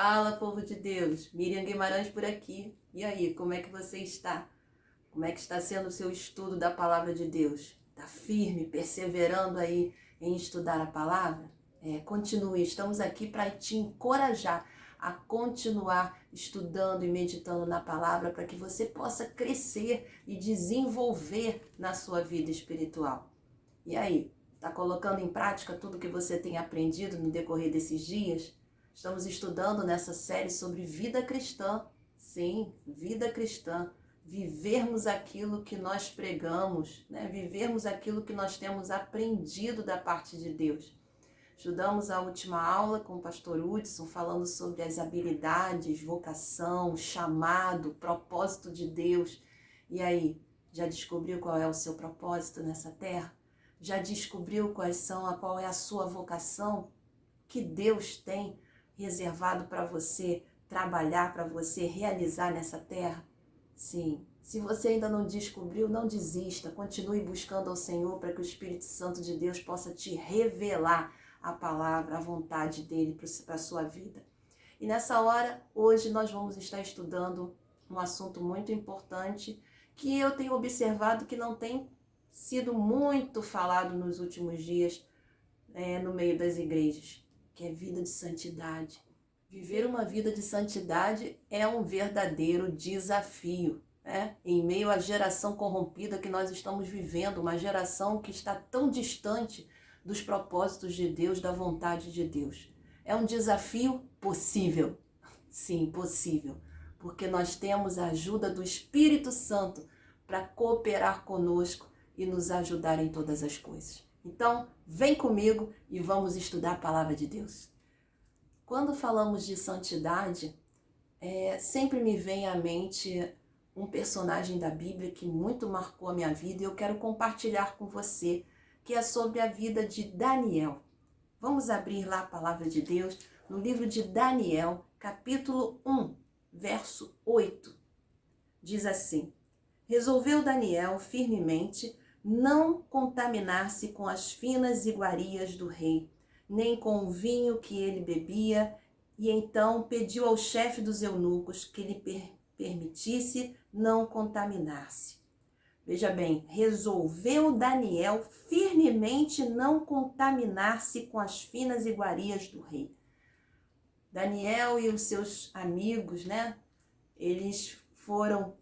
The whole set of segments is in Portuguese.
Fala, povo de Deus! Miriam Guimarães por aqui. E aí, como é que você está? Como é que está sendo o seu estudo da Palavra de Deus? Está firme, perseverando aí em estudar a Palavra? Continue, estamos aqui para te encorajar a continuar estudando e meditando na Palavra para que você possa crescer e desenvolver na sua vida espiritual. E aí, está colocando em prática tudo que você tem aprendido no decorrer desses dias? Estamos estudando nessa série sobre vida cristã. Sim, vida cristã. Vivermos aquilo que nós pregamos, né? Vivermos aquilo que nós temos aprendido da parte de Deus. Estudamos a última aula com o pastor Hudson, falando sobre as habilidades, vocação, chamado, propósito de Deus. E aí, já descobriu qual é o seu propósito nessa terra? Já descobriu qual é a sua vocação que Deus tem reservado para você trabalhar, para você realizar nessa terra? Sim. Se você ainda não descobriu, não desista. Continue buscando ao Senhor para que o Espírito Santo de Deus possa te revelar a palavra, a vontade dele para a sua vida. E nessa hora, hoje nós vamos estar estudando um assunto muito importante que eu tenho observado que não tem sido muito falado nos últimos dias no meio das igrejas, que é vida de santidade. Viver uma vida de santidade é um verdadeiro desafio, né? Em meio à geração corrompida que nós estamos vivendo, uma geração que está tão distante dos propósitos de Deus, da vontade de Deus. É um desafio possível, sim, possível, porque nós temos a ajuda do Espírito Santo para cooperar conosco e nos ajudar em todas as coisas. Então, vem comigo e vamos estudar a palavra de Deus. Quando falamos de santidade, sempre me vem à mente um personagem da Bíblia que muito marcou a minha vida e eu quero compartilhar com você, que é sobre a vida de Daniel. Vamos abrir lá a palavra de Deus no livro de Daniel, capítulo 1, verso 8. Diz assim: Resolveu Daniel firmemente não contaminar-se com as finas iguarias do rei, nem com o vinho que ele bebia, e então pediu ao chefe dos eunucos que lhe permitisse não contaminar-se. Veja bem, resolveu Daniel firmemente não contaminar-se com as finas iguarias do rei. Daniel e os seus amigos, né? Eles foram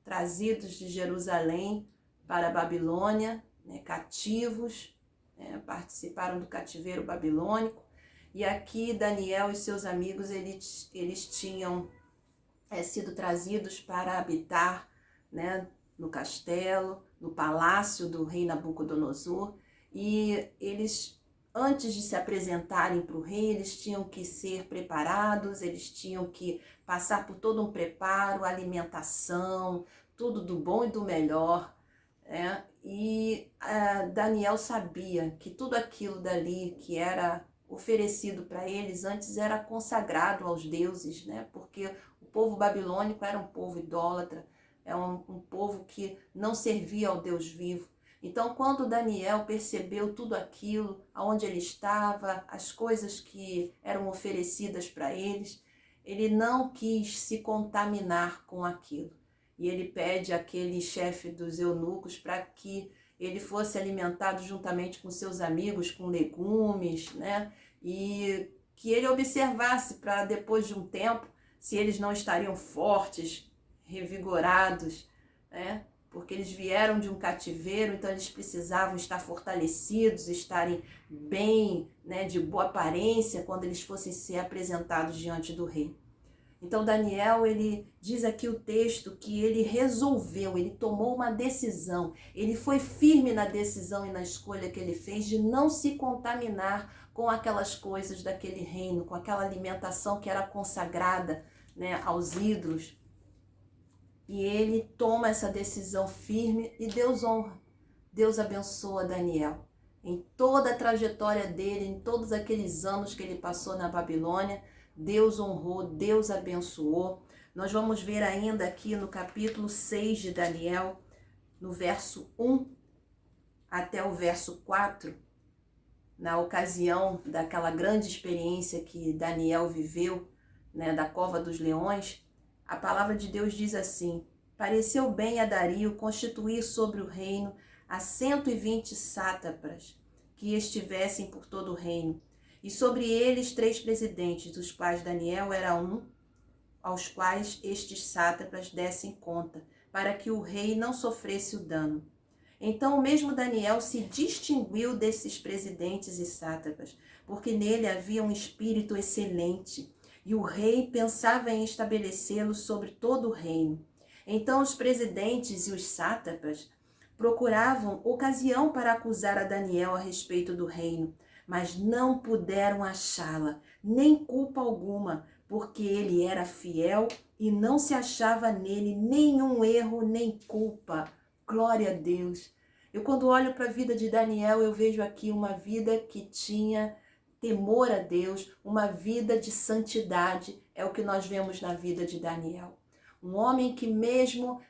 trazidos de Jerusalém para a Babilônia, cativos, participaram do cativeiro babilônico. E aqui Daniel e seus amigos, eles tinham sido trazidos para habitar, no castelo, no palácio do rei Nabucodonosor. E eles, antes de se apresentarem para o rei, eles tinham que ser preparados, eles tinham que passar por todo um preparo, alimentação, tudo do bom e do melhor. E Daniel sabia que tudo aquilo dali que era oferecido para eles antes era consagrado aos deuses, porque o povo babilônico era um povo idólatra, é um povo que não servia ao Deus vivo. Então, quando Daniel percebeu tudo aquilo, aonde ele estava, as coisas que eram oferecidas para eles, ele não quis se contaminar com aquilo. E ele pede àquele chefe dos eunucos para que ele fosse alimentado juntamente com seus amigos, com legumes, e que ele observasse para depois de um tempo se eles não estariam fortes, revigorados, porque eles vieram de um cativeiro, então eles precisavam estar fortalecidos, estarem bem, de boa aparência quando eles fossem ser apresentados diante do rei. Então Daniel, ele diz aqui o texto que ele resolveu, ele tomou uma decisão, ele foi firme na decisão e na escolha que ele fez de não se contaminar com aquelas coisas daquele reino, com aquela alimentação que era consagrada, aos ídolos. E ele toma essa decisão firme e Deus honra, Deus abençoa Daniel. Em toda a trajetória dele, em todos aqueles anos que ele passou na Babilônia, Deus honrou, Deus abençoou. Nós vamos ver ainda aqui no capítulo 6 de Daniel, no verso 1 até o verso 4, na ocasião daquela grande experiência que Daniel viveu né, da cova dos leões, a palavra de Deus diz assim: pareceu bem a Dario constituir sobre o reino a 120 sátrapas que estivessem por todo o reino, e sobre eles 3 presidentes, dos quais Daniel era um, aos quais estes sátrapas dessem conta, para que o rei não sofresse o dano. Então o mesmo Daniel se distinguiu desses presidentes e sátrapas, porque nele havia um espírito excelente, e o rei pensava em estabelecê-lo sobre todo o reino. Então os presidentes e os sátrapas procuravam ocasião para acusar a Daniel a respeito do reino, mas não puderam achá-la, nem culpa alguma, porque ele era fiel e não se achava nele nenhum erro nem culpa. Glória a Deus. Eu, quando olho para a vida de Daniel, eu vejo aqui uma vida que tinha temor a Deus, uma vida de santidade. É o que nós vemos na vida de Daniel. Um homem que mesmo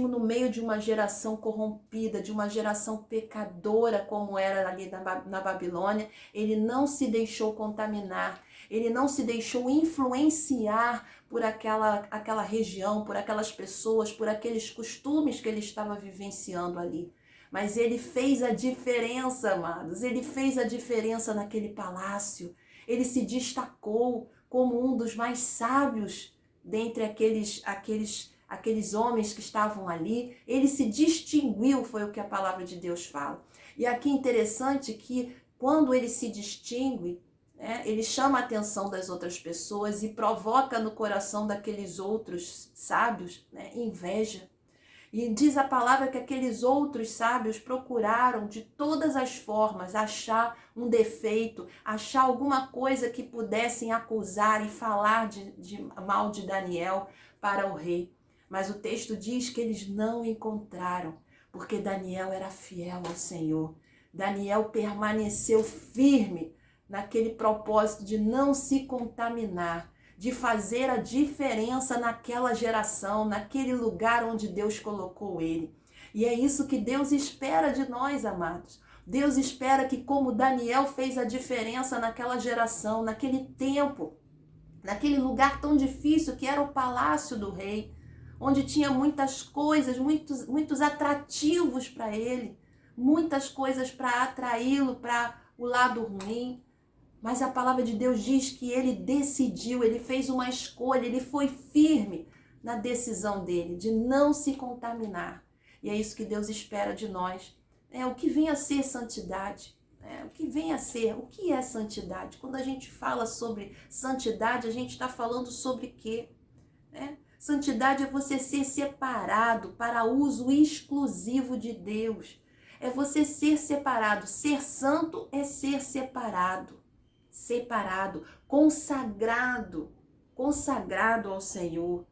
no meio de uma geração corrompida, de uma geração pecadora como era ali na Babilônia, ele não se deixou contaminar, ele não se deixou influenciar por aquela região, por aquelas pessoas, por aqueles costumes que ele estava vivenciando ali. Mas ele fez a diferença, amados, ele fez a diferença naquele palácio. Ele se destacou como um dos mais sábios dentre aqueles homens que estavam ali. Ele se distinguiu, foi o que a palavra de Deus fala. E aqui interessante que quando ele se distingue, ele chama a atenção das outras pessoas e provoca no coração daqueles outros sábios, inveja. E diz a palavra que aqueles outros sábios procuraram de todas as formas achar um defeito, achar alguma coisa que pudessem acusar e falar de mal de Daniel para o rei. Mas o texto diz que eles não encontraram, porque Daniel era fiel ao Senhor. Daniel permaneceu firme naquele propósito de não se contaminar, de fazer a diferença naquela geração, naquele lugar onde Deus colocou ele. E é isso que Deus espera de nós, amados. Deus espera que, como Daniel fez a diferença naquela geração, naquele tempo, naquele lugar tão difícil que era o palácio do rei, onde tinha muitas coisas, muitos atrativos para ele, muitas coisas para atraí-lo para o lado ruim. Mas a palavra de Deus diz que ele decidiu, ele fez uma escolha, ele foi firme na decisão dele de não se contaminar. E é isso que Deus espera de nós. O que vem a ser santidade? O que vem a ser? O que é santidade? Quando a gente fala sobre santidade, a gente está falando sobre quê? Santidade é você ser separado para uso exclusivo de Deus. É você ser separado. Ser santo é ser separado. Separado, consagrado ao Senhor,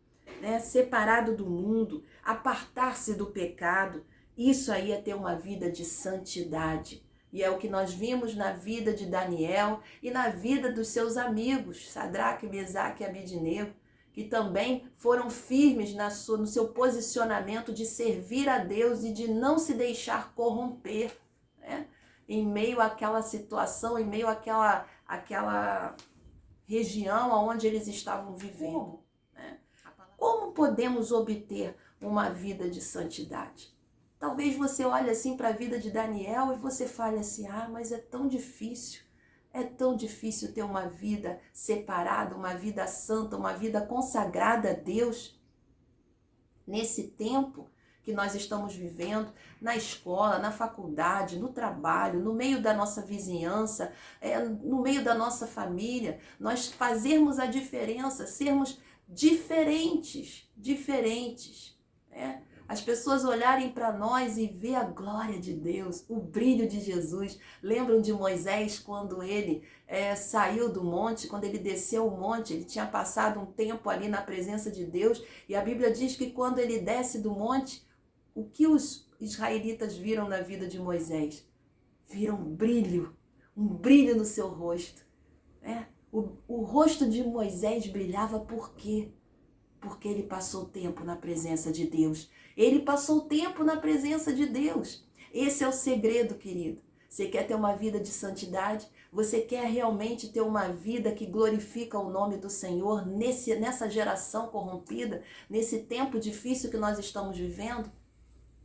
separado do mundo, apartar-se do pecado. Isso aí é ter uma vida de santidade. E é o que nós vimos na vida de Daniel e na vida dos seus amigos, Sadraque, Mesaque e Abednego, que também foram firmes no seu posicionamento de servir a Deus e de não se deixar corromper, em meio àquela situação, em meio àquela região onde eles estavam vivendo. Como podemos obter uma vida de santidade? Talvez você olhe assim para a vida de Daniel e você fale assim: mas é tão difícil ter uma vida separada, uma vida santa, uma vida consagrada a Deus nesse tempo que nós estamos vivendo, na escola, na faculdade, no trabalho, no meio da nossa vizinhança, no meio da nossa família, nós fazermos a diferença, sermos diferentes. As pessoas olharem para nós e ver a glória de Deus, o brilho de Jesus. Lembram de Moisés quando ele saiu do monte, quando ele desceu o monte, ele tinha passado um tempo ali na presença de Deus, e a Bíblia diz que quando ele desce do monte, o que os israelitas viram na vida de Moisés? Viram um brilho no seu rosto. O rosto de Moisés brilhava por quê? Porque ele passou tempo na presença de Deus. Ele passou tempo na presença de Deus. Esse é o segredo, querido. Você quer ter uma vida de santidade? Você quer realmente ter uma vida que glorifica o nome do Senhor nessa geração corrompida, nesse tempo difícil que nós estamos vivendo?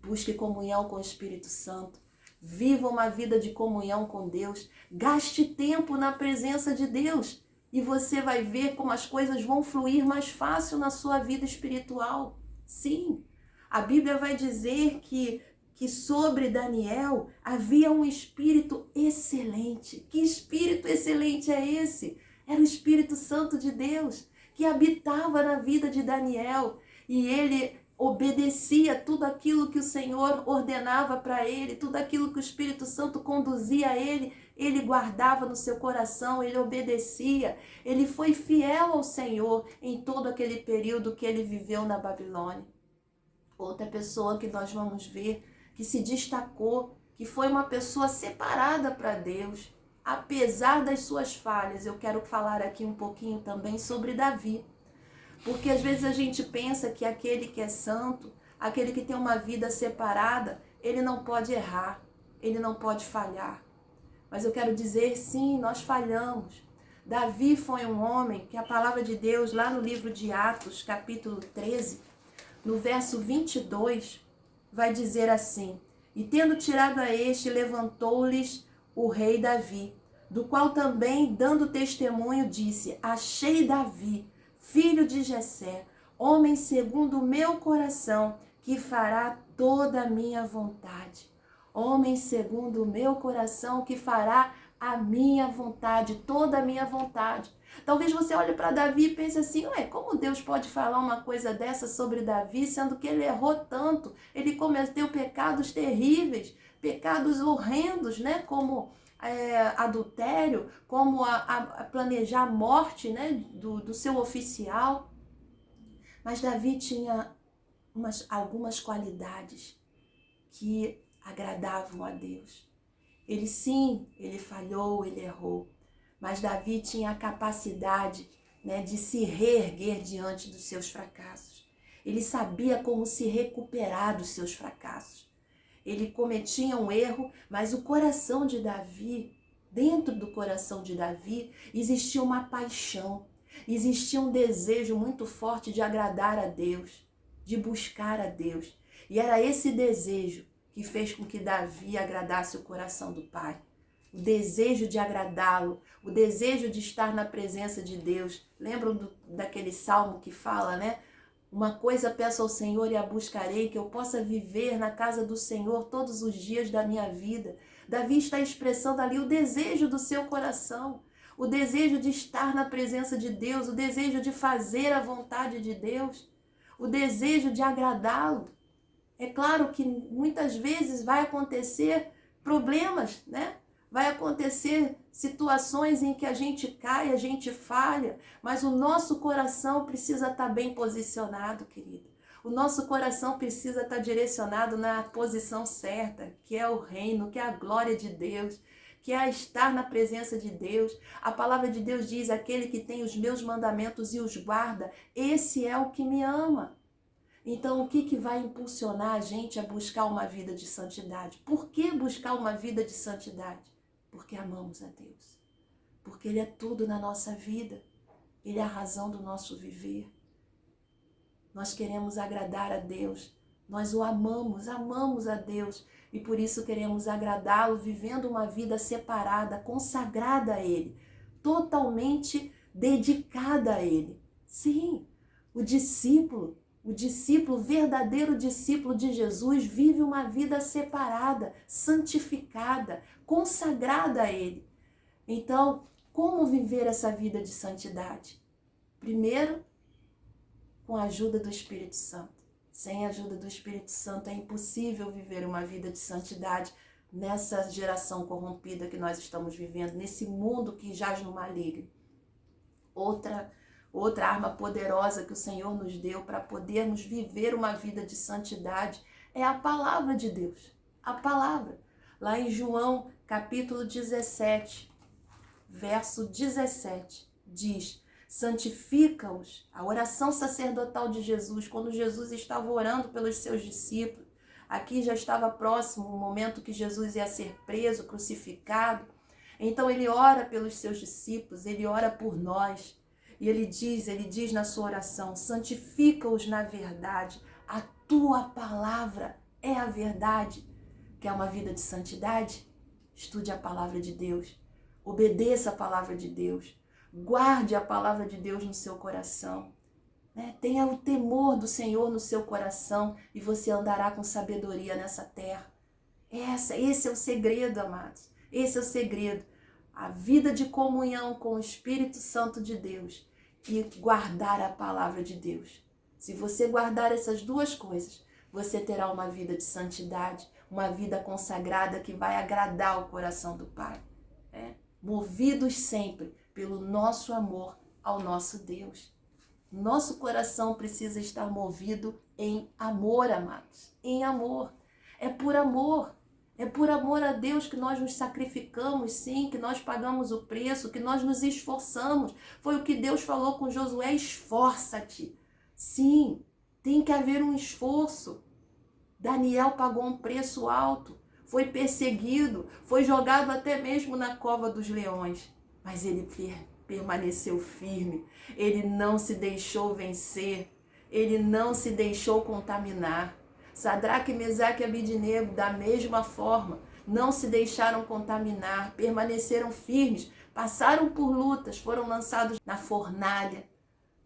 Busque comunhão com o Espírito Santo. Viva uma vida de comunhão com Deus. Gaste tempo na presença de Deus. E você vai ver como as coisas vão fluir mais fácil na sua vida espiritual. Sim, a Bíblia vai dizer que sobre Daniel havia um espírito excelente. Que espírito excelente é esse? Era o Espírito Santo de Deus, que habitava na vida de Daniel. E ele obedecia tudo aquilo que o Senhor ordenava para ele, tudo aquilo que o Espírito Santo conduzia a ele, ele guardava no seu coração, ele obedecia. Ele foi fiel ao Senhor em todo aquele período que ele viveu na Babilônia. Outra pessoa que nós vamos ver, que se destacou, que foi uma pessoa separada para Deus, apesar das suas falhas. Eu quero falar aqui um pouquinho também sobre Davi. Porque às vezes a gente pensa que aquele que é santo, aquele que tem uma vida separada, ele não pode errar, ele não pode falhar. Mas eu quero dizer, sim, nós falhamos. Davi foi um homem que a palavra de Deus, lá no livro de Atos, capítulo 13, no verso 22, vai dizer assim: E tendo tirado a este, levantou-lhes o rei Davi, do qual também, dando testemunho, disse: Achei Davi, filho de Jessé, homem segundo o meu coração, que fará toda a minha vontade. Homem segundo o meu coração, que fará a minha vontade, toda a minha vontade. Talvez você olhe para Davi e pense assim: ué, como Deus pode falar uma coisa dessa sobre Davi, sendo que ele errou tanto, ele cometeu pecados terríveis, pecados horrendos, né? Como adultério, como a planejar a morte, né? do seu oficial. Mas Davi tinha algumas qualidades que agradavam a Deus. Ele falhou, ele errou, mas Davi tinha a capacidade, né, de se reerguer diante dos seus fracassos. Ele sabia como se recuperar dos seus fracassos. Ele cometia um erro, mas o coração de Davi, dentro do coração de Davi, existia uma paixão, existia um desejo muito forte de agradar a Deus, de buscar a Deus. E era esse desejo que fez com que Davi agradasse o coração do Pai. O desejo de agradá-lo, o desejo de estar na presença de Deus. Lembram daquele salmo que fala, né? Uma coisa peço ao Senhor e a buscarei, que eu possa viver na casa do Senhor todos os dias da minha vida. Davi está expressando ali o desejo do seu coração, o desejo de estar na presença de Deus, o desejo de fazer a vontade de Deus, o desejo de agradá-lo. É claro que muitas vezes vai acontecer problemas, né? Vai acontecer situações em que a gente cai, a gente falha, mas o nosso coração precisa estar bem posicionado, querido. O nosso coração precisa estar direcionado na posição certa, que é o reino, que é a glória de Deus, que é estar na presença de Deus. A palavra de Deus diz: aquele que tem os meus mandamentos e os guarda, esse é o que me ama. Então, o que vai impulsionar a gente a buscar uma vida de santidade? Por que buscar uma vida de santidade? Porque amamos a Deus. Porque Ele é tudo na nossa vida. Ele é a razão do nosso viver. Nós queremos agradar a Deus. Nós o amamos a Deus. E por isso queremos agradá-lo vivendo uma vida separada, consagrada a Ele. Totalmente dedicada a Ele. Sim, o verdadeiro discípulo de Jesus, vive uma vida separada, santificada, consagrada a Ele. Então, como viver essa vida de santidade? Primeiro, com a ajuda do Espírito Santo. Sem a ajuda do Espírito Santo é impossível viver uma vida de santidade nessa geração corrompida que nós estamos vivendo, nesse mundo que jaz no maligno. Outra arma poderosa que o Senhor nos deu para podermos viver uma vida de santidade é a palavra de Deus. A palavra. Lá em João, capítulo 17, verso 17, diz: santifica-os. A oração sacerdotal de Jesus, quando Jesus estava orando pelos seus discípulos, Aqui já estava próximo o momento que Jesus ia ser preso, crucificado. Então ele ora pelos seus discípulos, ele ora por nós. E ele diz na sua oração: santifica-os na verdade, a tua palavra é a verdade. Quer uma vida de santidade? Estude a palavra de Deus, obedeça a palavra de Deus, guarde a palavra de Deus no seu coração. Tenha o temor do Senhor no seu coração e você andará com sabedoria nessa terra. Esse é o segredo, amados. Esse é o segredo. A vida de comunhão com o Espírito Santo de Deus e guardar a palavra de Deus. Se você guardar essas duas coisas, você terá uma vida de santidade, uma vida consagrada que vai agradar o coração do Pai. Movidos sempre pelo nosso amor ao nosso Deus. Nosso coração precisa estar movido em amor, amados. Em amor. É por amor. É por amor a Deus que nós nos sacrificamos, sim, que nós pagamos o preço, que nós nos esforçamos. Foi o que Deus falou com Josué: esforça-te. Sim, tem que haver um esforço. Daniel pagou um preço alto, foi perseguido, foi jogado até mesmo na cova dos leões. Mas ele permaneceu firme, ele não se deixou vencer, ele não se deixou contaminar. Sadraque, Mesaque e Abidnego, da mesma forma, não se deixaram contaminar, permaneceram firmes, passaram por lutas, foram lançados na fornalha,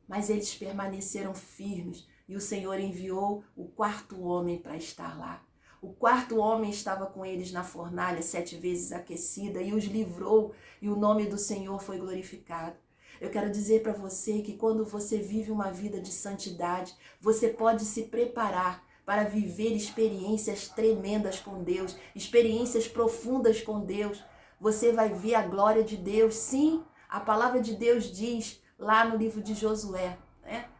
mas eles permaneceram firmes e o Senhor enviou o quarto homem para estar lá. O quarto homem estava com eles na fornalha 7 vezes aquecida e os livrou e o nome do Senhor foi glorificado. Eu quero dizer para você que quando você vive uma vida de santidade, você pode se preparar para viver experiências tremendas com Deus, experiências profundas com Deus. Você vai ver a glória de Deus. Sim, a palavra de Deus diz lá no livro de Josué,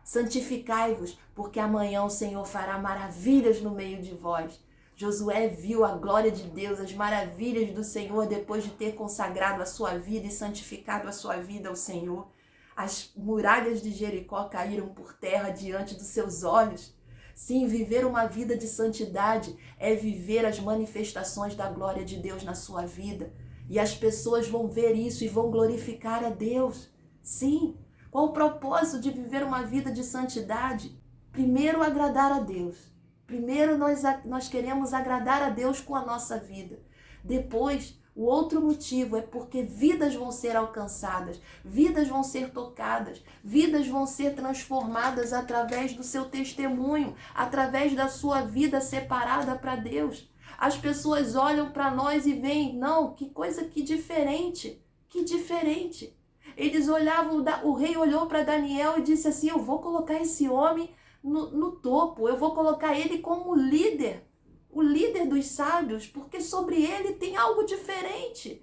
santificai-vos, porque amanhã o Senhor fará maravilhas no meio de vós. Josué viu a glória de Deus, as maravilhas do Senhor depois de ter consagrado a sua vida e santificado a sua vida ao Senhor. As muralhas de Jericó caíram por terra diante dos seus olhos. Sim, viver uma vida de santidade é viver as manifestações da glória de Deus na sua vida. E as pessoas vão ver isso e vão glorificar a Deus. Sim, qual o propósito de viver uma vida de santidade? Primeiro, agradar a Deus. Primeiro, nós queremos agradar a Deus com a nossa vida. Depois, o outro motivo é porque vidas vão ser alcançadas, vidas vão ser tocadas, vidas vão ser transformadas através do seu testemunho, através da sua vida separada para Deus. As pessoas olham para nós e veem, não, que coisa que diferente, que diferente. Eles olhavam, o rei olhou para Daniel e disse assim: eu vou colocar esse homem no topo, eu vou colocar ele como líder, o líder dos sábios, porque sobre ele tem algo diferente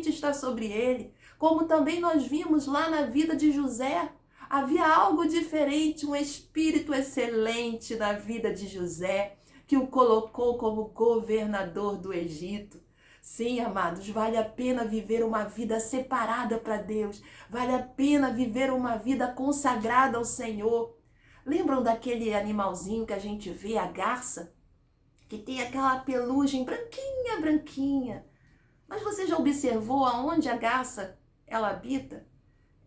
está sobre ele. Como também nós vimos lá na vida de José, havia algo diferente, um espírito excelente na vida de José, que o colocou como governador do Egito. Sim, amados, vale a pena viver uma vida separada para Deus, vale a pena viver uma vida consagrada ao Senhor. Lembram daquele animalzinho que a gente vê, a garça? Que tem aquela pelugem branquinha, branquinha. Mas você já observou aonde a garça ela habita?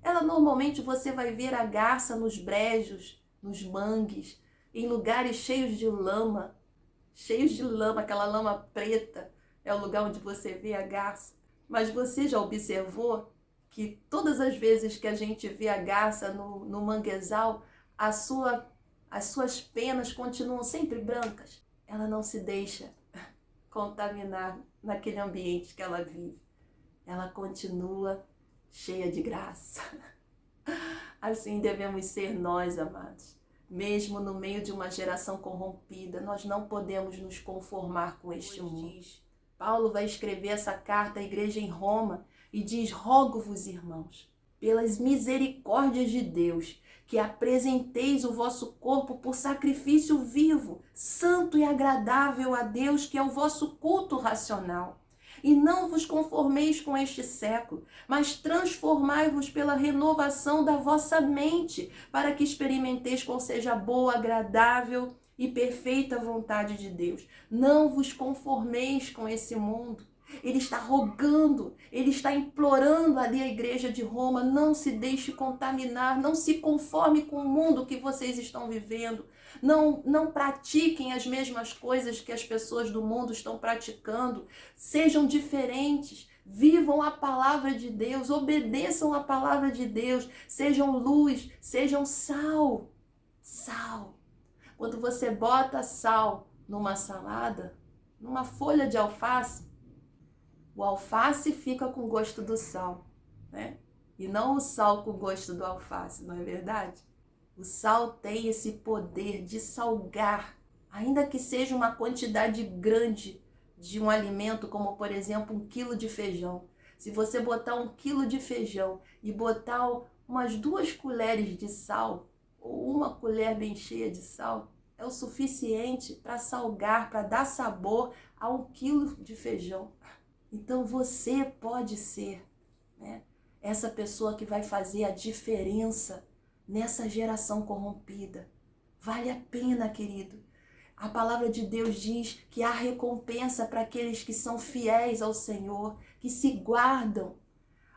Ela normalmente você vai ver a garça nos brejos, nos mangues, em lugares cheios de lama, aquela lama preta é o lugar onde você vê a garça. Mas você já observou que todas as vezes que a gente vê a garça no manguezal, as suas penas continuam sempre brancas? Ela não se deixa contaminar naquele ambiente que ela vive. Ela continua cheia de graça. Assim devemos ser nós, amados. Mesmo no meio de uma geração corrompida, nós não podemos nos conformar com este mundo. Paulo vai escrever essa carta à igreja em Roma e diz: rogo-vos, irmãos, pelas misericórdias de Deus, que apresenteis o vosso corpo por sacrifício vivo, santo e agradável a Deus, que é o vosso culto racional. E não vos conformeis com este século, mas transformai-vos pela renovação da vossa mente, para que experimenteis qual seja a boa, agradável e perfeita vontade de Deus. Não vos conformeis com esse mundo. Ele está rogando, ele está implorando ali a igreja de Roma, não se deixe contaminar, não se conforme com o mundo que vocês estão vivendo. Não pratiquem as mesmas coisas que as pessoas do mundo estão praticando. Sejam diferentes, vivam a palavra de Deus, obedeçam a palavra de Deus, sejam luz, sejam sal. Sal. Quando você bota sal numa salada, numa folha de alface, o alface fica com o gosto do sal, né? E não o sal com o gosto do alface, não é verdade? O sal tem esse poder de salgar, ainda que seja uma quantidade grande de um alimento, como por exemplo 1 quilo de feijão. Se você botar 1 quilo de feijão e botar umas 2 colheres de sal, ou 1 colher bem cheia de sal, é o suficiente para salgar, para dar sabor a 1 quilo de feijão. Então você pode ser, né, essa pessoa que vai fazer a diferença nessa geração corrompida. Vale a pena, querido. A palavra de Deus diz que há recompensa para aqueles que são fiéis ao Senhor, que se guardam.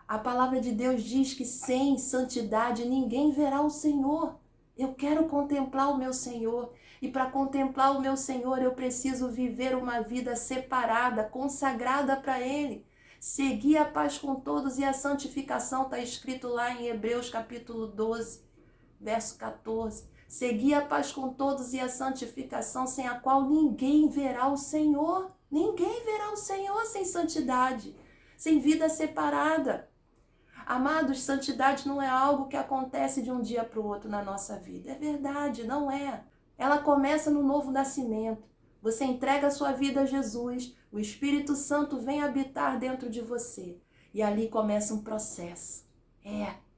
A palavra de Deus diz que sem santidade ninguém verá o Senhor. Eu quero contemplar o meu Senhor. E para contemplar o meu Senhor, eu preciso viver uma vida separada, consagrada para Ele. Seguir a paz com todos e a santificação, está escrito lá em Hebreus capítulo 12, verso 14. Seguir a paz com todos e a santificação, sem a qual ninguém verá o Senhor. Ninguém verá o Senhor sem santidade, sem vida separada. Amados, santidade não é algo que acontece de um dia para o outro na nossa vida. É verdade, não é. Ela começa no novo nascimento. Você entrega a sua vida a Jesus, o Espírito Santo vem habitar dentro de você. E ali começa um processo.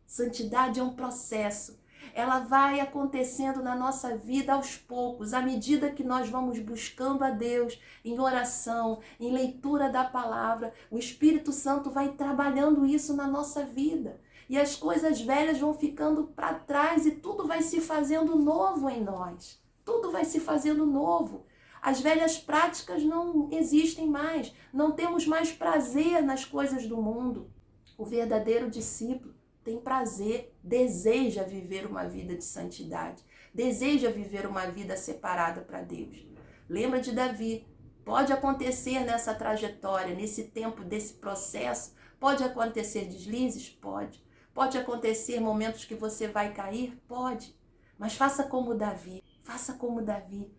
Santidade é um processo. Ela vai acontecendo na nossa vida aos poucos, à medida que nós vamos buscando a Deus em oração, em leitura da palavra. O Espírito Santo vai trabalhando isso na nossa vida. E as coisas velhas vão ficando para trás e tudo vai se fazendo novo em nós. Tudo vai se fazendo novo. As velhas práticas não existem mais. Não temos mais prazer nas coisas do mundo. O verdadeiro discípulo tem prazer, deseja viver uma vida de santidade, deseja viver uma vida separada para Deus. Lembra de Davi? Pode acontecer nessa trajetória, nesse tempo, desse processo, pode acontecer deslizes? Pode. Pode acontecer momentos que você vai cair? Pode. Mas faça como Davi, faça como Davi.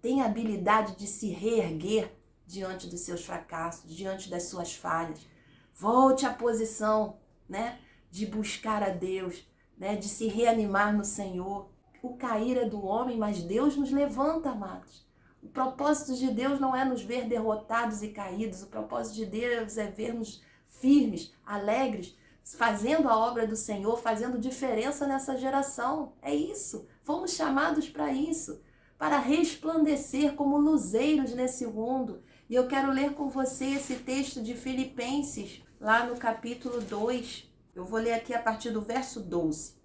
Tenha a habilidade de se reerguer diante dos seus fracassos, diante das suas falhas. Volte à posição, né, de buscar a Deus, né, de se reanimar no Senhor. O cair é do homem, mas Deus nos levanta, amados. O propósito de Deus não é nos ver derrotados e caídos. O propósito de Deus é ver-nos firmes, alegres, fazendo a obra do Senhor, fazendo diferença nessa geração. É isso. Fomos chamados para isso, para resplandecer como luzeiros nesse mundo. E eu quero ler com você esse texto de Filipenses, lá no capítulo 2. Eu vou ler aqui a partir do verso 12.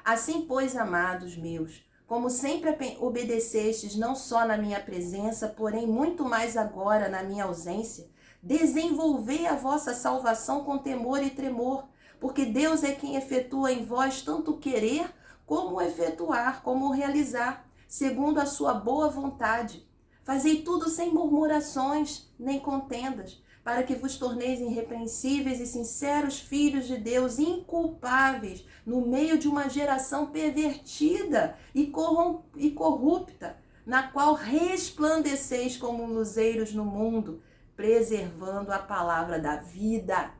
Assim, pois, amados meus, como sempre obedecestes não só na minha presença, porém muito mais agora na minha ausência, desenvolvei a vossa salvação com temor e tremor, porque Deus é quem efetua em vós tanto o querer como o efetuar, como o realizar, segundo a sua boa vontade. Fazei tudo sem murmurações nem contendas, para que vos torneis irrepreensíveis e sinceros filhos de Deus, inculpáveis, no meio de uma geração pervertida e corrupta, na qual resplandeceis como luzeiros no mundo, preservando a palavra da vida.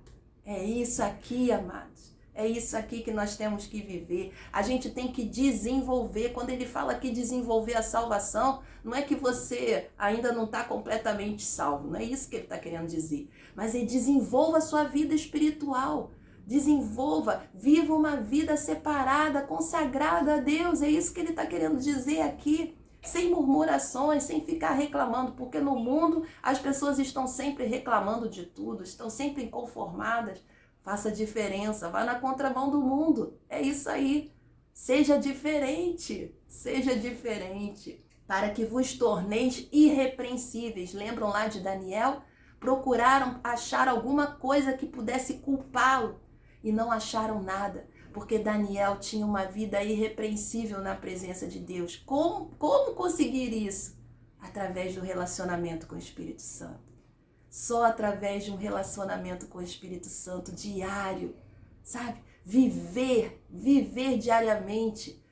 É isso aqui, amados. É isso aqui que nós temos que viver. A gente tem que desenvolver. Quando ele fala que desenvolver a salvação, não é que você ainda não está completamente salvo. Não é isso que ele está querendo dizer. Mas ele desenvolva a sua vida espiritual. Desenvolva, viva uma vida separada, consagrada a Deus. É isso que ele está querendo dizer aqui. Sem murmurações, sem ficar reclamando. Porque no mundo as pessoas estão sempre reclamando de tudo. Estão sempre inconformadas. Faça diferença, vá na contramão do mundo. É isso aí. Seja diferente, seja diferente. para que vos torneis irrepreensíveis. Lembram lá de Daniel? Procuraram achar alguma coisa que pudesse culpá-lo e não acharam nada, porque Daniel tinha uma vida irrepreensível na presença de Deus. Como conseguir isso? Através do relacionamento com o Espírito Santo. Só através de um relacionamento com o Espírito Santo diário, sabe? Viver diariamente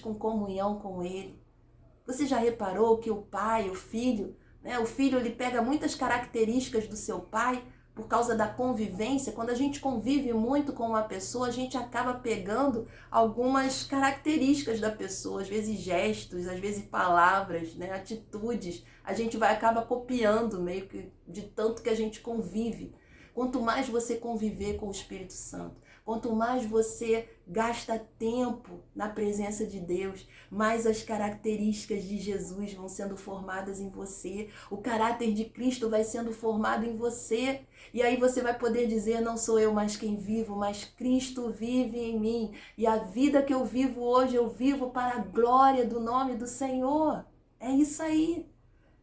com comunhão com Ele. Você já reparou que o pai, o filho, né? O filho ele pega muitas características do seu pai por causa da convivência. Quando a gente convive muito com uma pessoa, a gente acaba pegando algumas características da pessoa, às vezes gestos, às vezes palavras, né? Atitudes. A gente acaba copiando meio que de tanto que a gente convive. Quanto mais você conviver com o Espírito Santo, quanto mais você gasta tempo na presença de Deus, mais as características de Jesus vão sendo formadas em você. O caráter de Cristo vai sendo formado em você. E aí você vai poder dizer, não sou eu mais quem vivo, mas Cristo vive em mim. E a vida que eu vivo hoje, eu vivo para a glória do nome do Senhor. É isso aí.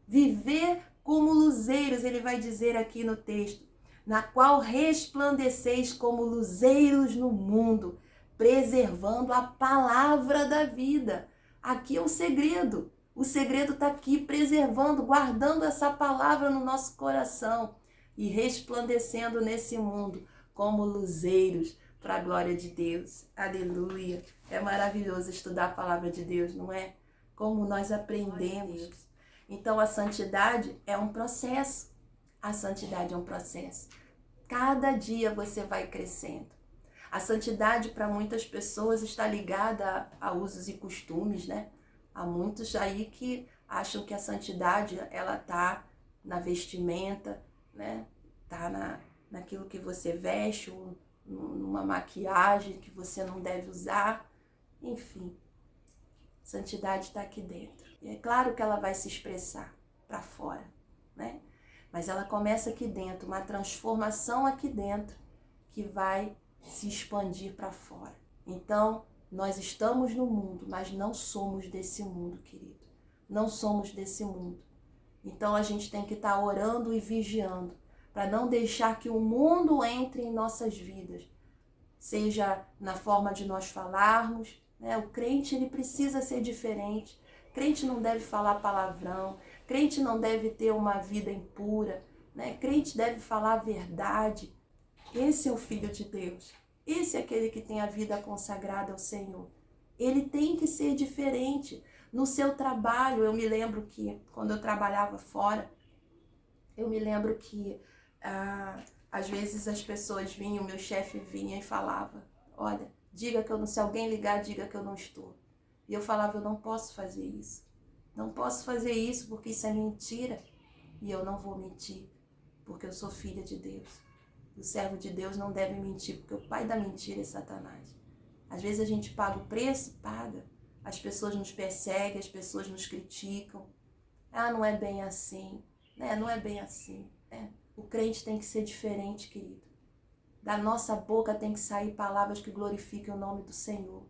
Viver como luzeiros, ele vai dizer aqui no texto, na qual resplandeceis como luzeiros no mundo, preservando a palavra da vida. Aqui é o segredo. O segredo está aqui, preservando, guardando essa palavra no nosso coração e resplandecendo nesse mundo como luzeiros para a glória de Deus. Aleluia. É maravilhoso estudar a palavra de Deus, não é? Como nós aprendemos. Então a santidade é um processo. A santidade é um processo. Cada dia você vai crescendo. A santidade para muitas pessoas está ligada a usos e costumes, né? Há muitos aí que acham que a santidade ela tá na vestimenta, né? Tá naquilo que você veste, ou numa maquiagem que você não deve usar. Enfim, santidade está aqui dentro. E é claro que ela vai se expressar para fora, né? Mas ela começa aqui dentro, uma transformação aqui dentro que vai se expandir para fora. Então, nós estamos no mundo, mas não somos desse mundo, querido. Não somos desse mundo. Então, a gente tem que estar orando e vigiando para não deixar que o mundo entre em nossas vidas. Seja na forma de nós falarmos, né? O crente ele precisa ser diferente. Crente não deve falar palavrão. Crente não deve ter uma vida impura, né? Crente deve falar a verdade. Esse é o Filho de Deus. Esse é aquele que tem a vida consagrada ao Senhor. Ele tem que ser diferente. No seu trabalho, eu me lembro que, quando eu trabalhava fora, eu me lembro que, às vezes as pessoas vinham, meu chefe vinha e falava, olha, diga que eu não, se alguém ligar, diga que eu não estou. E eu falava, eu não posso fazer isso. Não posso fazer isso porque isso é mentira. E eu não vou mentir, porque eu sou filha de Deus. O servo de Deus não deve mentir, porque o pai da mentira é Satanás. Às vezes a gente paga o preço, paga. As pessoas nos perseguem, as pessoas nos criticam. Ah, não é bem assim, né? Não é bem assim, né? O crente tem que ser diferente, querido. Da nossa boca tem que sair palavras que glorifiquem o nome do Senhor.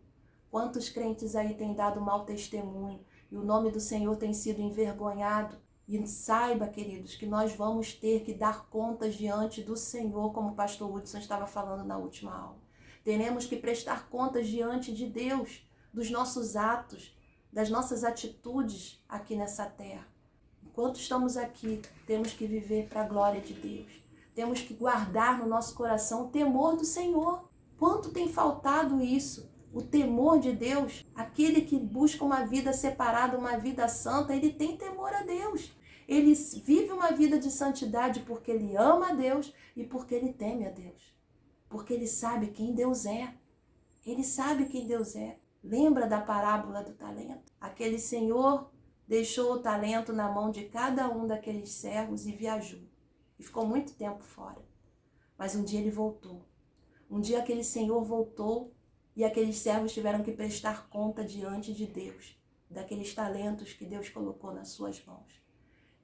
Quantos crentes aí têm dado mau testemunho e o nome do Senhor tem sido envergonhado? E saiba, queridos, que nós vamos ter que dar contas diante do Senhor, como o pastor Hudson estava falando na última aula. Teremos que prestar contas diante de Deus, dos nossos atos, das nossas atitudes aqui nessa terra. Enquanto estamos aqui, temos que viver para a glória de Deus. Temos que guardar no nosso coração o temor do Senhor. Quanto tem faltado isso? O temor de Deus. Aquele que busca uma vida separada, uma vida santa, ele tem temor a Deus. Ele vive uma vida de santidade porque ele ama a Deus e porque ele teme a Deus. Porque ele sabe quem Deus é. Ele sabe quem Deus é. Lembra da parábola do talento? Aquele senhor deixou o talento na mão de cada um daqueles servos e viajou. E ficou muito tempo fora. Mas um dia ele voltou. Um dia aquele senhor voltou e aqueles servos tiveram que prestar conta diante de Deus, daqueles talentos que Deus colocou nas suas mãos.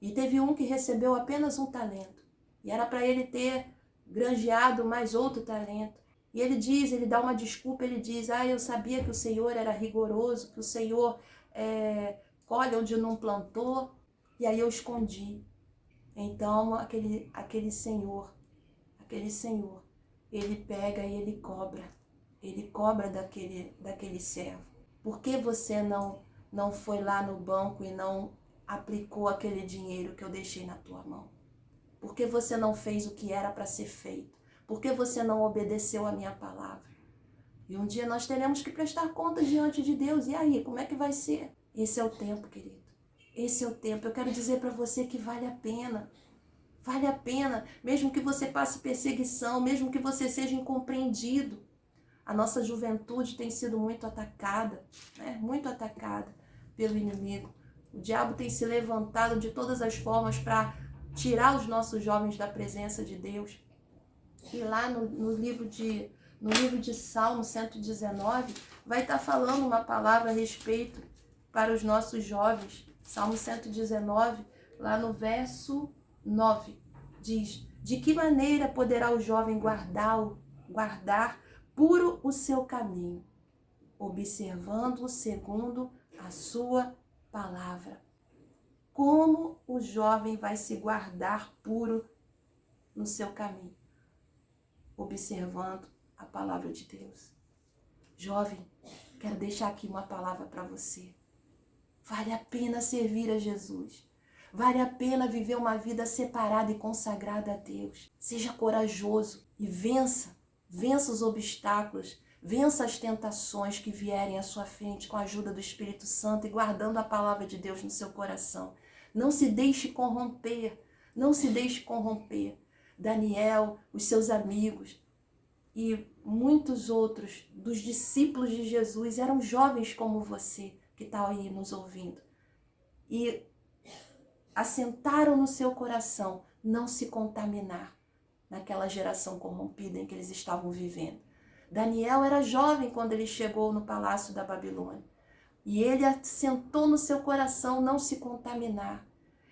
E teve um que recebeu apenas um talento. E era para ele ter granjeado mais outro talento. E ele dá uma desculpa, ele diz, eu sabia que o Senhor era rigoroso, que o Senhor colhe onde não plantou, e aí eu escondi. Então aquele senhor, ele pega e ele cobra daquele servo. Por que você não foi lá no banco e não aplicou aquele dinheiro que eu deixei na tua mão? Por que você não fez o que era para ser feito? Por que você não obedeceu a minha palavra? E um dia nós teremos que prestar contas diante de Deus. E aí, como é que vai ser? Esse é o tempo, querido. Esse é o tempo. Eu quero dizer para você que vale a pena. Vale a pena, mesmo que você passe perseguição, mesmo que você seja incompreendido. A nossa juventude tem sido muito atacada, né? Muito atacada pelo inimigo. O diabo tem se levantado de todas as formas para tirar os nossos jovens da presença de Deus. E lá no livro de Salmo 119, vai estar falando uma palavra a respeito para os nossos jovens. Salmo 119, lá no verso 9, diz: de que maneira poderá o jovem guardar puro o seu caminho, observando segundo a sua palavra. Como o jovem vai se guardar puro no seu caminho? Observando a palavra de Deus. Jovem, quero deixar aqui uma palavra para você. Vale a pena servir a Jesus. Vale a pena viver uma vida separada e consagrada a Deus. Seja corajoso e vença os obstáculos, vença as tentações que vierem à sua frente com a ajuda do Espírito Santo e guardando a palavra de Deus no seu coração. Não se deixe corromper, não se deixe corromper. Daniel, os seus amigos e muitos outros dos discípulos de Jesus eram jovens como você que está aí nos ouvindo. E assentaram no seu coração não se contaminar naquela geração corrompida em que eles estavam vivendo. Daniel era jovem quando ele chegou no palácio da Babilônia. E ele assentou no seu coração não se contaminar.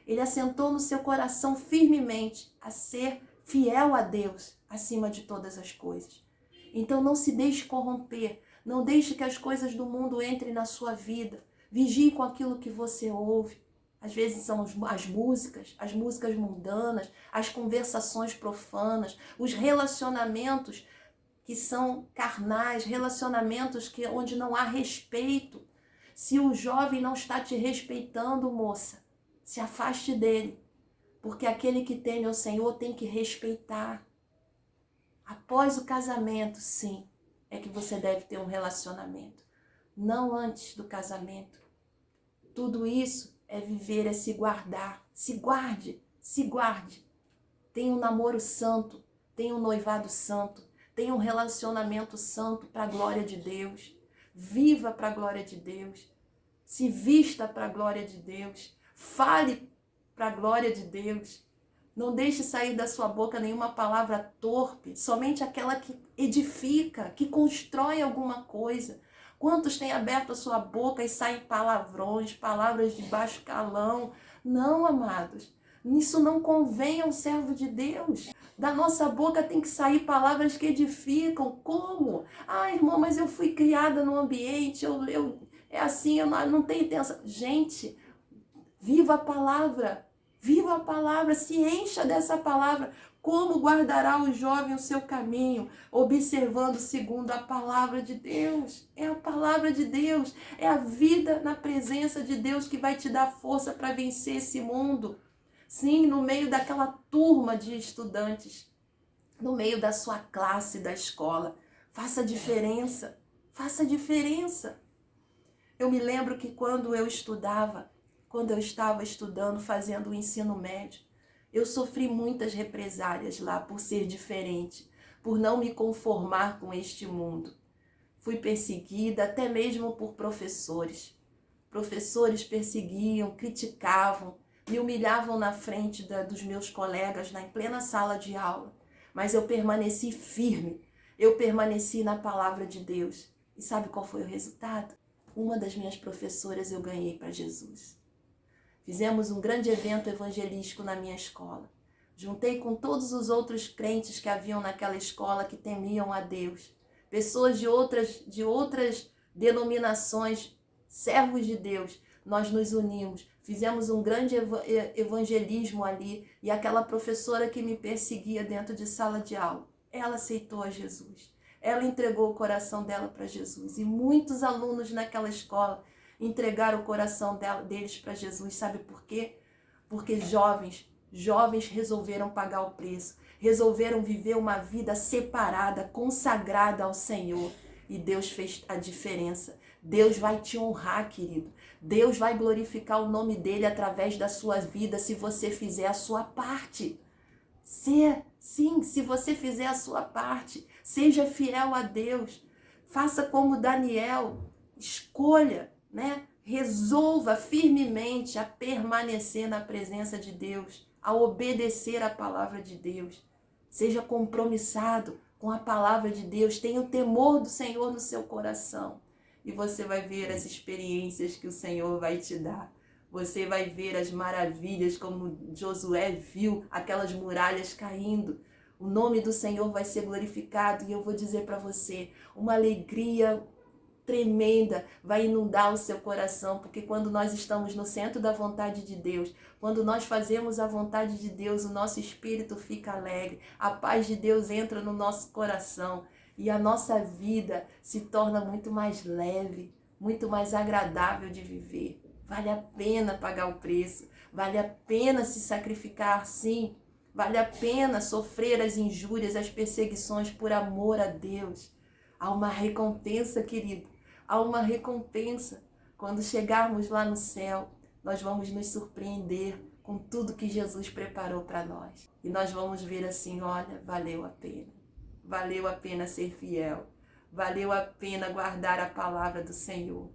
Ele assentou no seu coração firmemente a ser fiel a Deus acima de todas as coisas. Então não se deixe corromper. Não deixe que as coisas do mundo entrem na sua vida. Vigie com aquilo que você ouve. Às vezes são as músicas mundanas, as conversações profanas, os relacionamentos que são carnais, relacionamentos onde não há respeito. Se o jovem não está te respeitando, moça, se afaste dele, porque aquele que teme ao Senhor tem que respeitar. Após o casamento, sim, é que você deve ter um relacionamento, não antes do casamento. Tudo isso é viver, é se guardar. Se guarde, se guarde. Tenha um namoro santo, tenha um noivado santo, tenha um relacionamento santo para a glória de Deus. Viva para a glória de Deus. Se vista para a glória de Deus. Fale para a glória de Deus. Não deixe sair da sua boca nenhuma palavra torpe, somente aquela que edifica, que constrói alguma coisa. Quantos têm aberto a sua boca e saem palavrões, palavras de baixo calão? Não, amados. Isso não convém ao servo de Deus. Da nossa boca tem que sair palavras que edificam. Como? Ah, irmão, mas eu fui criada no ambiente, é assim, eu não tenho intenção. Gente, viva a palavra. Viva a palavra, se encha dessa palavra. Como guardará o jovem o seu caminho? Observando segundo a palavra de Deus. É a palavra de Deus. É a vida na presença de Deus que vai te dar força para vencer esse mundo. Sim, no meio daquela turma de estudantes. No meio da sua classe, da escola. Faça diferença. Faça diferença. Eu me lembro que quando eu estava estudando, fazendo o ensino médio, eu sofri muitas represálias lá por ser diferente, por não me conformar com este mundo. Fui perseguida até mesmo por professores. Professores perseguiam, criticavam, me humilhavam na frente dos meus colegas, em plena sala de aula. Mas eu permaneci firme, eu permaneci na palavra de Deus. E sabe qual foi o resultado? Uma das minhas professoras eu ganhei para Jesus. Fizemos um grande evento evangelístico na minha escola. Juntei com todos os outros crentes que haviam naquela escola que temiam a Deus. Pessoas de outras denominações servos de Deus, nós nos unimos, fizemos um grande evangelismo ali, e aquela professora que me perseguia dentro de sala de aula, ela aceitou a Jesus. Ela entregou o coração dela para Jesus. E muitos alunos naquela escola entregaram o coração deles para Jesus. Sabe por quê? Porque jovens resolveram pagar o preço, resolveram viver uma vida separada, consagrada ao Senhor. E Deus fez a diferença. Deus vai te honrar, querido. Deus vai glorificar o nome dele através da sua vida se você fizer a sua parte. Sim, se você fizer a sua parte, seja fiel a Deus. Faça como Daniel, escolha, né? Resolva firmemente a permanecer na presença de Deus, a obedecer a palavra de Deus. Seja compromissado com a palavra de Deus, tenha o temor do Senhor no seu coração. E você vai ver as experiências que o Senhor vai te dar. Você vai ver as maravilhas como Josué viu aquelas muralhas caindo. O nome do Senhor vai ser glorificado. E eu vou dizer para você, uma alegria tremenda vai inundar o seu coração, porque quando nós estamos no centro da vontade de Deus, quando nós fazemos a vontade de Deus, o nosso espírito fica alegre, a paz de Deus entra no nosso coração e a nossa vida se torna muito mais leve, muito mais agradável de viver. Vale a pena pagar o preço, vale a pena se sacrificar, sim, vale a pena sofrer as injúrias, as perseguições por amor a Deus. Há uma recompensa, querido, há uma recompensa. Quando chegarmos lá no céu, nós vamos nos surpreender com tudo que Jesus preparou para nós. E nós vamos ver assim, olha, valeu a pena. Valeu a pena ser fiel. Valeu a pena guardar a palavra do Senhor.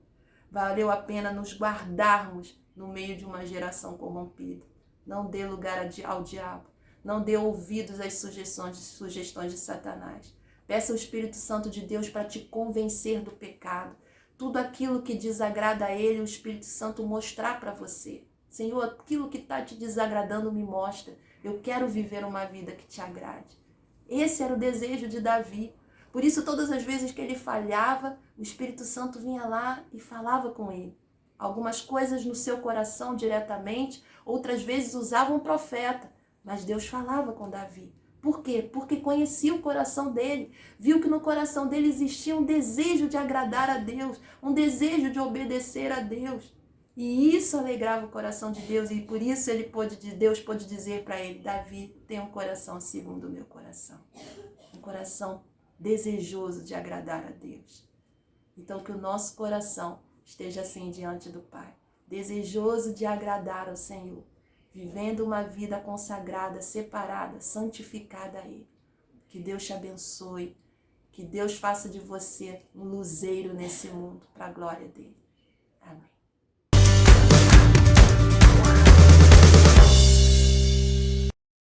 Valeu a pena nos guardarmos no meio de uma geração corrompida. Não dê lugar ao diabo. Não dê ouvidos às sugestões de Satanás. Peça ao Espírito Santo de Deus para te convencer do pecado. Tudo aquilo que desagrada a Ele, o Espírito Santo mostrar para você. Senhor, aquilo que está te desagradando me mostra. Eu quero viver uma vida que te agrade. Esse era o desejo de Davi. Por isso, todas as vezes que ele falhava, o Espírito Santo vinha lá e falava com ele. Algumas coisas no seu coração diretamente, outras vezes usava um profeta. Mas Deus falava com Davi. Por quê? Porque conhecia o coração dele, viu que no coração dele existia um desejo de agradar a Deus, um desejo de obedecer a Deus. E isso alegrava o coração de Deus, e por isso Deus pôde dizer para ele, Davi, tem um coração segundo o meu coração. Um coração desejoso de agradar a Deus. Então que o nosso coração esteja assim diante do Pai, desejoso de agradar ao Senhor, vivendo uma vida consagrada, separada, santificada a Ele. Que Deus te abençoe, que Deus faça de você um luzeiro nesse mundo, para a glória dEle. Amém.